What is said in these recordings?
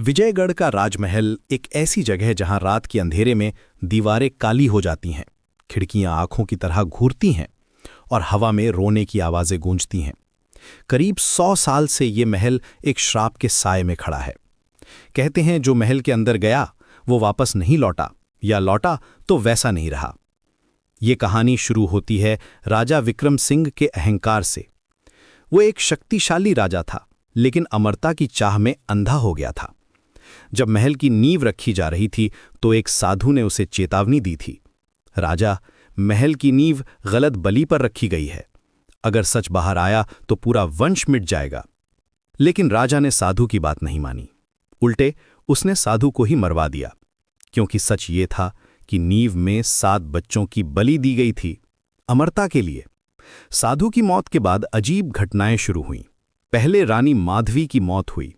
विजयगढ़ का राजमहल एक ऐसी जगह है जहां रात के अंधेरे में दीवारें काली हो जाती हैं, खिड़कियां आंखों की तरह घूरती हैं और हवा में रोने की आवाजें गूंजती हैं। करीब 100 साल से ये महल एक श्राप के साए में खड़ा है। कहते हैं जो महल के अंदर गया वो वापस नहीं लौटा, या लौटा तो वैसा नहीं रहा। ये कहानी शुरू होती है राजा विक्रम सिंह के अहंकार से। वो एक शक्तिशाली राजा था, लेकिन अमरता की चाह में अंधा हो गया था। जब महल की नींव रखी जा रही थी तो एक साधु ने उसे चेतावनी दी थी, राजा, महल की नींव गलत बलि पर रखी गई है। अगर सच बाहर आया तो पूरा वंश मिट जाएगा। लेकिन राजा ने साधु की बात नहीं मानी। उल्टे उसने साधु को ही मरवा दिया, क्योंकि सच ये था कि नींव में 7 बच्चों की बलि दी गई थी, अमरता के लिए। साधु की मौत के बाद अजीब घटनाएं शुरू हुईं। पहले रानी माधवी की मौत हुई।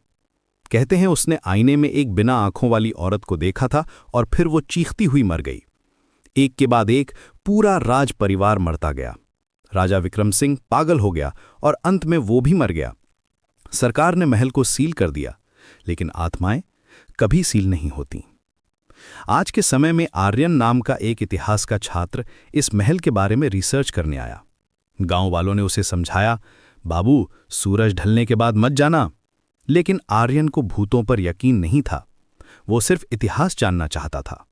कहते हैं उसने आईने में एक बिना आंखों वाली औरत को देखा था और फिर वो चीखती हुई मर गई। एक के बाद एक पूरा राज परिवार मरता गया। राजा विक्रम सिंह पागल हो गया और अंत में वो भी मर गया। सरकार ने महल को सील कर दिया, लेकिन आत्माएं कभी सील नहीं होती। आज के समय में आर्यन नाम का एक इतिहास का छात्र इस महल के बारे में रिसर्च करने आया। गांव वालों ने उसे समझाया, बाबू, सूरज ढलने के बाद मत जाना। लेकिन आर्यन को भूतों पर यकीन नहीं था। वो सिर्फ इतिहास जानना चाहता था।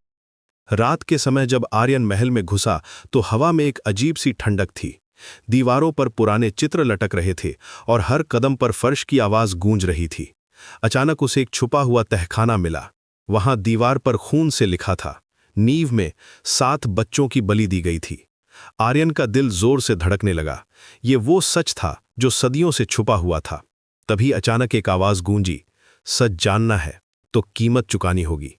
रात के समय जब आर्यन महल में घुसा तो हवा में एक अजीब सी ठंडक थी। दीवारों पर पुराने चित्र लटक रहे थे और हर कदम पर फर्श की आवाज गूंज रही थी। अचानक उसे एक छुपा हुआ तहखाना मिला। वहां दीवार पर खून से लिखा था, नींव में 7 बच्चों की बलि दी गई थी। आर्यन का दिल जोर से धड़कने लगा। ये वो सच था जो सदियों से छुपा हुआ था। तभी अचानक एक आवाज गूंजी, सच जानना है तो कीमत चुकानी होगी।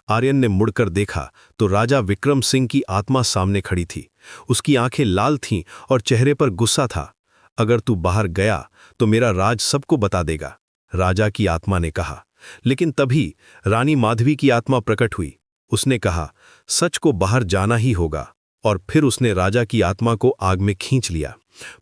आर्यन ने मुड़कर देखा तो राजा विक्रम सिंह की आत्मा सामने खड़ी थी। उसकी आंखें लाल थीं और चेहरे पर गुस्सा था। अगर तू बाहर गया तो मेरा राज सबको बता देगा, राजा की आत्मा ने कहा। लेकिन तभी रानी माधवी की आत्मा प्रकट हुई। उसने कहा, सच को बाहर जाना ही होगा। और फिर उसने राजा की आत्मा को आग में खींच लिया।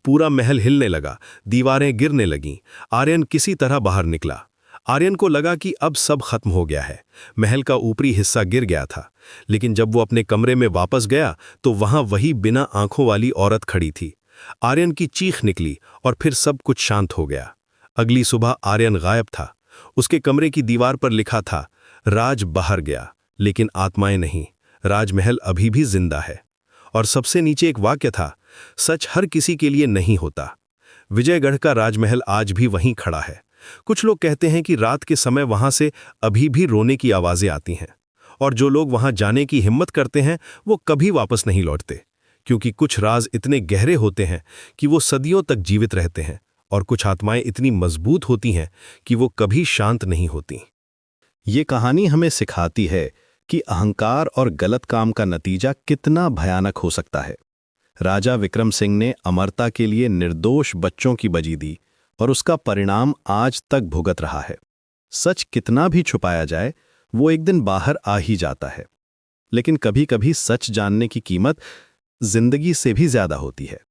पूरा महल हिलने लगा, दीवारें गिरने लगीं। आर्यन किसी तरह बाहर निकला। आर्यन को लगा कि अब सब खत्म हो गया है। महल का ऊपरी हिस्सा गिर गया था। लेकिन जब वो अपने कमरे में वापस गया तो वहां वही बिना आंखों वाली औरत खड़ी थी। आर्यन की चीख निकली और फिर सब कुछ शांत हो गया। अगली सुबह आर्यन गायब था। उसके कमरे की दीवार पर लिखा था, राज बाहर गया लेकिन आत्माएं नहीं, राजमहल अभी भी जिंदा है। और सबसे नीचे एक वाक्य था, सच हर किसी के लिए नहीं होता। विजयगढ़ का राजमहल आज भी वहीं खड़ा है। कुछ लोग कहते हैं कि रात के समय वहां से अभी भी रोने की आवाजें आती हैं। और जो लोग वहां जाने की हिम्मत करते हैं वो कभी वापस नहीं लौटते, क्योंकि कुछ राज इतने गहरे होते हैं कि वो सदियों तक जीवित रहते हैं, और कुछ आत्माएं इतनी मजबूत होती हैं कि वो कभी शांत नहीं होती। ये कहानी हमें सिखाती है कि अहंकार और गलत काम का नतीजा कितना भयानक हो सकता है। राजा विक्रम सिंह ने अमरता के लिए निर्दोष बच्चों की बलि दी और उसका परिणाम आज तक भुगत रहा है। सच कितना भी छुपाया जाए वो एक दिन बाहर आ ही जाता है। लेकिन कभी-कभी सच जानने की कीमत जिंदगी से भी ज्यादा होती है।